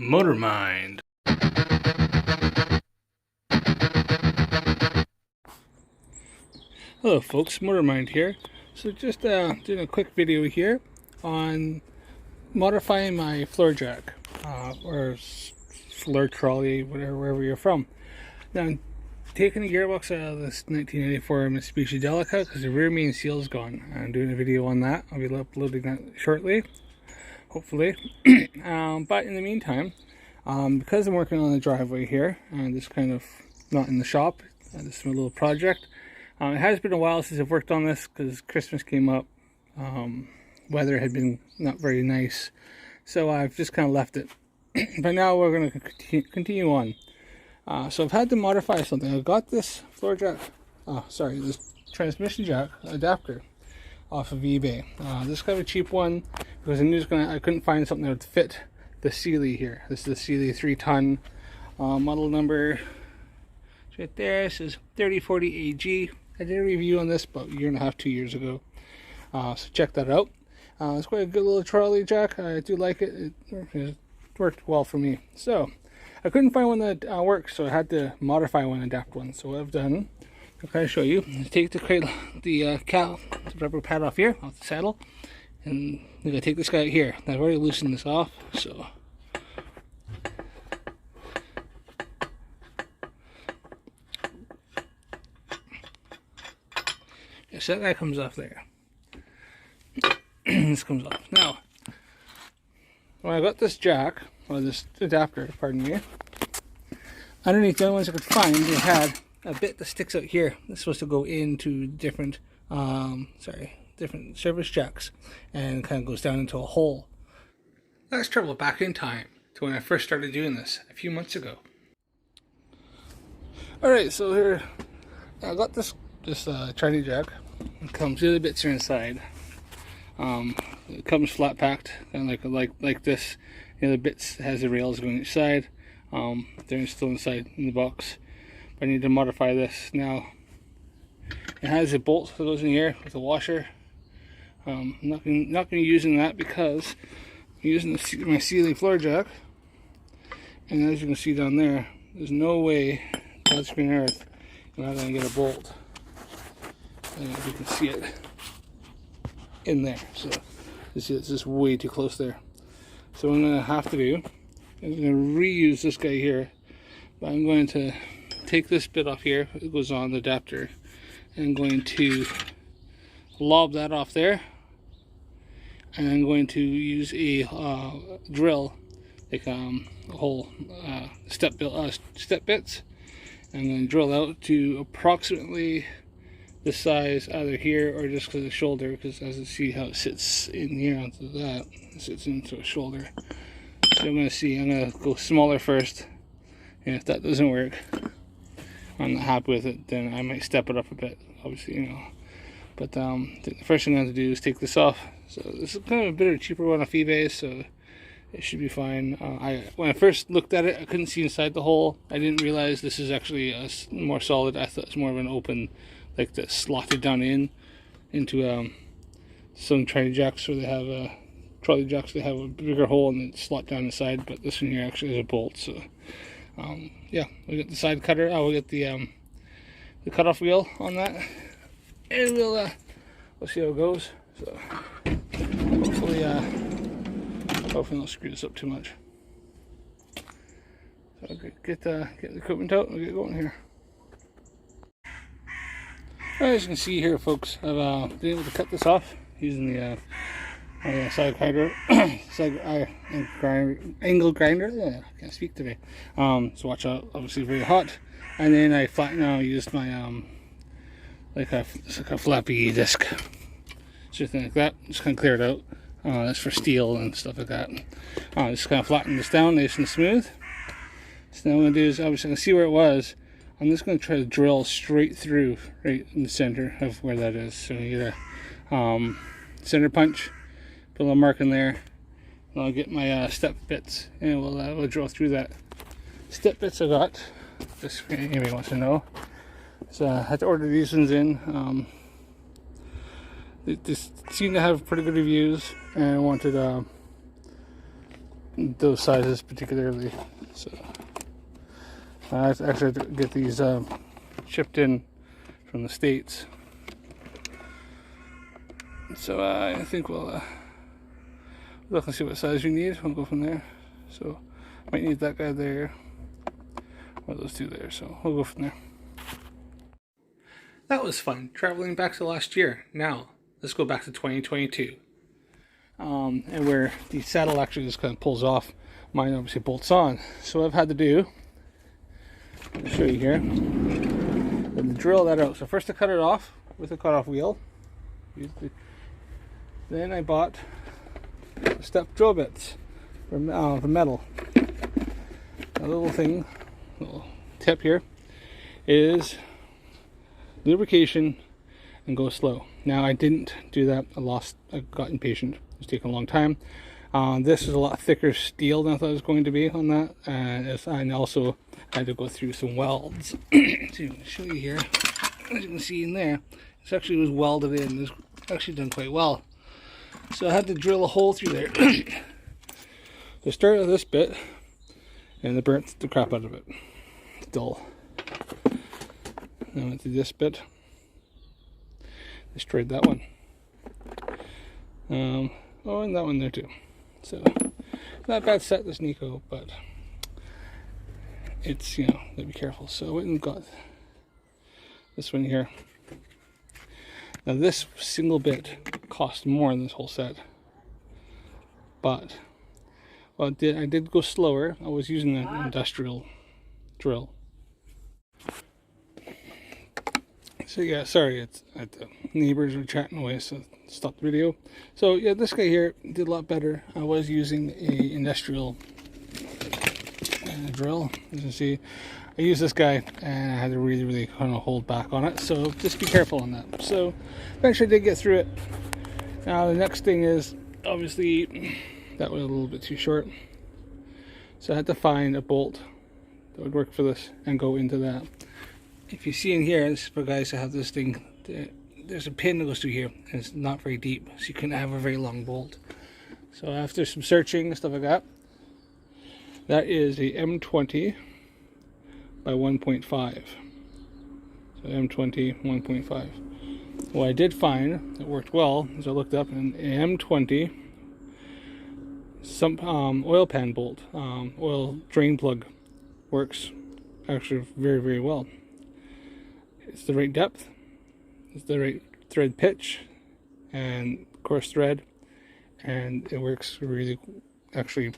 Motor Mind. Hello folks, Motor Mind here. So just doing a quick video here on modifying my floor jack or floor trolley, wherever you're from. Now I'm taking the gearbox out of this 1984 Mitsubishi Delica because the rear main seal is gone. I'm doing a video on that. I'll be uploading that shortly, hopefully. But in the meantime, because I'm working on the driveway here and just kind of not in the shop, this is a little project. It has been a while since I've worked on this because Christmas came up. Weather had been not very nice, so I've just kind of left it. But now we're going to continue on. So I've had to modify something. I got this floor jack, this transmission jack adapter off of eBay. This is kind of a cheap one because I couldn't find something that would fit the Sealey here. This is the Sealey 3-ton model number. It's right there. It says 3040 AG. I did a review on this about a year and a half, 2 years ago. So check that out. It's quite a good little trolley jack. I do like it. It worked well for me. So I couldn't find one that works, so I had to modify one, adapt one. So what I've done, I'll kind of show you. Take the rubber pad off here, off the saddle, and I'm gonna take this guy out here. I've already loosened this off, so. So that guy comes off there. This comes off. Now, when I got this jack, or this adapter, pardon me, underneath the only ones I could find, they had a bit that sticks out here. It's supposed to go into different, different service jacks, and kind of goes down into a hole. Let's travel back in time to when I first started doing this a few months ago. Alright, so here, I got this Chinese jack. It comes, the other bits are inside. It comes flat packed, kind of like this. The other bits has the rails going each side. They're still inside in the box. But I need to modify this now. It has a bolt that goes in here with a washer. I'm not going to be using that because I'm using my Sealey Floor Jack. And as you can see down there, there's no way, God's green earth, you're not going to get a bolt. And you can see it in there. So you see it's just way too close there. So what I'm going to have to do, I'm going to reuse this guy here. But I'm going to take this bit off here, it goes on the adapter, and I'm going to lob that off there. And I'm going to use a drill, like a whole step bits. I'm going to drill out to approximately the size either here or just to the shoulder, because as you see how it sits in here onto that, it sits into a shoulder. So I'm going to go smaller first, and if that doesn't work, I'm not happy with it, then I might step it up a bit, obviously, you know. But the first thing I have to do is take this off. So this is kind of a bit of a cheaper one off eBay, so it should be fine. When I first looked at it, I couldn't see inside the hole. I didn't realize this is actually more solid. I thought it's more of an open, like that slotted down into some trolley jacks where they have trolley jacks. They have a bigger hole and then slot down the side. But this one here actually is a bolt. So yeah, we got the side cutter. We'll get the cutoff wheel on that, and we'll see how it goes. So hopefully not screw this up too much. So get the equipment out and we'll get going here. As you can see here, folks, I've been able to cut this off using the side grinder, angle grinder. Yeah, I can't speak today. So watch out, obviously very hot. And then I used my like a flappy disc, something like that. Just kind of clear it out. That's for steel and stuff like that. Just kind of flatten this down nice and smooth. So now what I'm going to do is, obviously I can see where it was. I'm just going to try to drill straight through, right in the center of where that is. So you get a center punch, put a little mark in there, and I'll get my step bits, and we'll drill through that. Step bits I got, just if anybody wants to know. So I had to order these ones in. They seem to have pretty good reviews, and I wanted those sizes particularly. So I actually had to get these shipped in from the States. So I think we'll look and see what size we need. We'll go from there. So might need that guy there, or those two there. So we'll go from there. That was fun, traveling back to last year. Now let's go back to 2022, and where the saddle actually just kind of pulls off. Mine obviously bolts on. So what I've had to do, I'll show you here, and drill that out. So first I cut it off with a cutoff wheel. Then I bought step drill bits for metal. A little tip here is lubrication and go slow. Now I didn't do that. I got impatient. It was taking a long time. This is a lot thicker steel than I thought it was going to be on that, and also had to go through some welds. So I'll show you here. As you can see in there, this actually was welded in. It's actually done quite well. So I had to drill a hole through there. So start with this bit, and it burnt the crap out of it. It's dull. Then I went through this bit. Destroyed that one. Oh, and that one there too. So not a bad set, this Nico, but it's, you know, gotta be careful. So I went and got this one here. Now this single bit cost more than this whole set, but well, I did go slower. I was using an industrial drill. So yeah, sorry, it's the neighbors are chatting away, so stop the video. So yeah, this guy here did a lot better. I was using a industrial drill. As you can see, I used this guy and I had to really kind of hold back on it. So just be careful on that. So eventually I did get through it. Now the next thing is, obviously that was a little bit too short. So I had to find a bolt that would work for this and go into that. If you see in here, this is for guys that have this thing, there's a pin that goes through here, and it's not very deep, so you couldn't have a very long bolt. So after some searching and stuff like that, that is a M20 by 1.5. So M20 1.5. What I did find that worked well is I looked up an M20 some oil pan bolt, oil drain plug works actually very well. It's the right depth, it's the right thread pitch and coarse thread, and it works should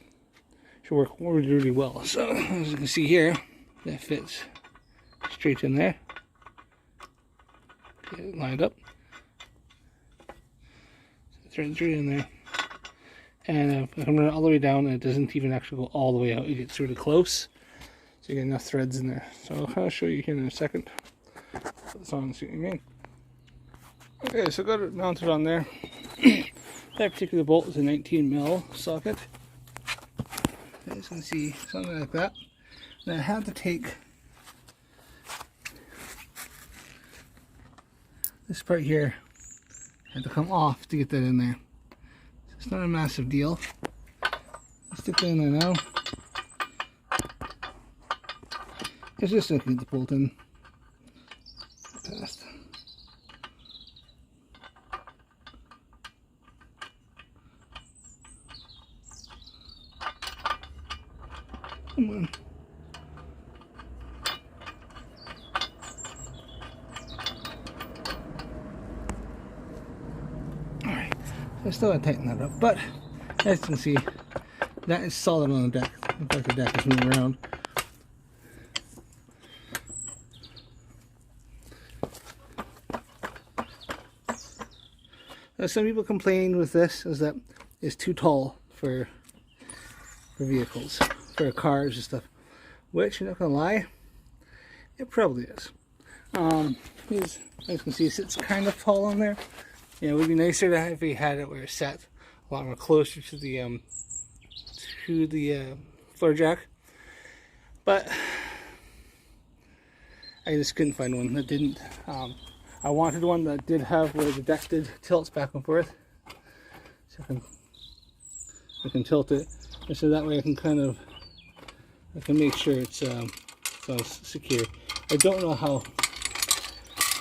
work really well. So as you can see here, that fits straight in there. Get it lined up. Thread straight in there. And if I'm running it all the way down, and it doesn't even actually go all the way out. It gets really close, so you get enough threads in there. So I'll show you here in a second. Put this on and see what you mean. Okay, so I got it mounted on there. That particular bolt is a 19mm socket. As you can see, something like that. And I had to take this part here, had to come off to get that in there. So it's not a massive deal. Stick that in there now. It's just so I can get the bolt in. Past. Come on. Alright, so I still gotta tighten that up, but as you can see, that is solid on the deck. In fact, the deck is moving around. Now, some people complain with this is that it's too tall for vehicles, for cars and stuff, which, I'm not gonna lie, it probably is. As you can see, it sits kind of tall on there. Yeah, it would be nicer to have if we had it where it's set a lot more closer to the floor jack, but I just couldn't find one that didn't. I wanted one that did have where the deck tilts back and forth, so I can tilt it. So that way I can make sure it's all secure. I don't know how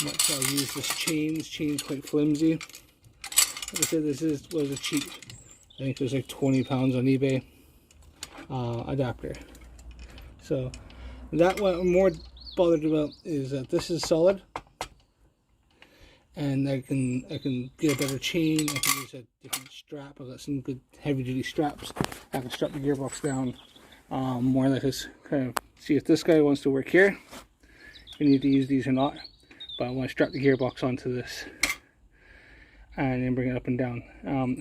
much I'll use this chain. This chain's quite flimsy. Like I said, this was a cheap, I think it was like 20 pounds on eBay, adapter. So that what I'm more bothered about is that this is solid, and I can get a better chain. I can use a different strap. I've got some good heavy duty straps. I can strap the gearbox down more like this, kind of see if this guy wants to work here. You need to use these or not, but I want to strap the gearbox onto this and then bring it up and down.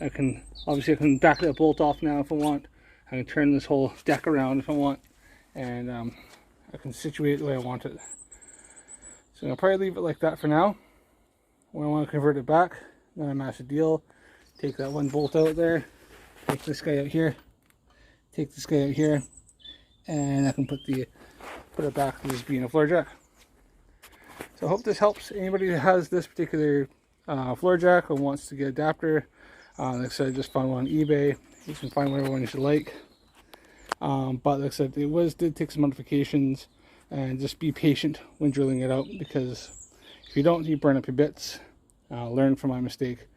I can back that bolt off now if I want. I can turn this whole deck around if I want, and I can situate it the way I want it. So I'll probably leave it like that for now. When I want to convert it back, then I match the deal. Take that one bolt out there, take this guy out here, take this guy out here, and I can put it back to just being a floor jack. So I hope this helps anybody who has this particular floor jack or wants to get an adapter. Like I said, I just found one on eBay. You can find whatever one you should like. But like I said, did take some modifications, and just be patient when drilling it out, because if you don't, you burn up your bits. Learn from my mistake.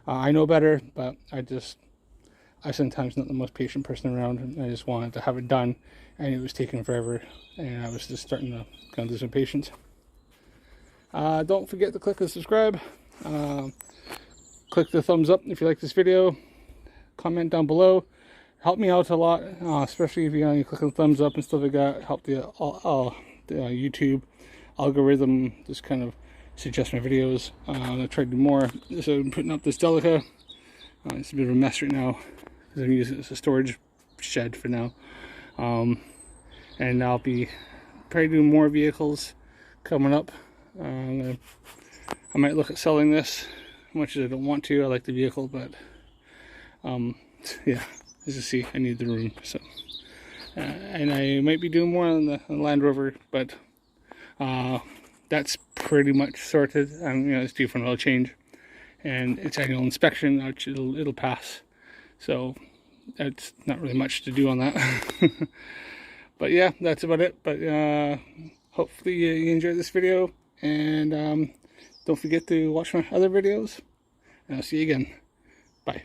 I know better, but I sometimes not the most patient person around, and I just wanted to have it done, and it was taking forever, and I was just starting to kind of lose some patience. Don't forget to click the subscribe. Click the thumbs up if you like this video. Comment down below. Help me out a lot, especially if you click the thumbs up and stuff like that. Help the YouTube algorithm just kind of suggest my videos. I'm going to try to do more. So I'm putting up this Delica. It's a bit of a mess right now because I'm using it as a storage shed for now. And I'll be probably doing more vehicles coming up. I might look at selling this, as much as I don't want to. I like the vehicle, but yeah, as you see, I need the room. So, and I might be doing more on the Land Rover, but that's pretty much sorted. It's due for an oil change, and its annual inspection, which it'll pass. So that's not really much to do on that. But yeah, that's about it. But hopefully you enjoyed this video, and don't forget to watch my other videos, and I'll see you again. Bye.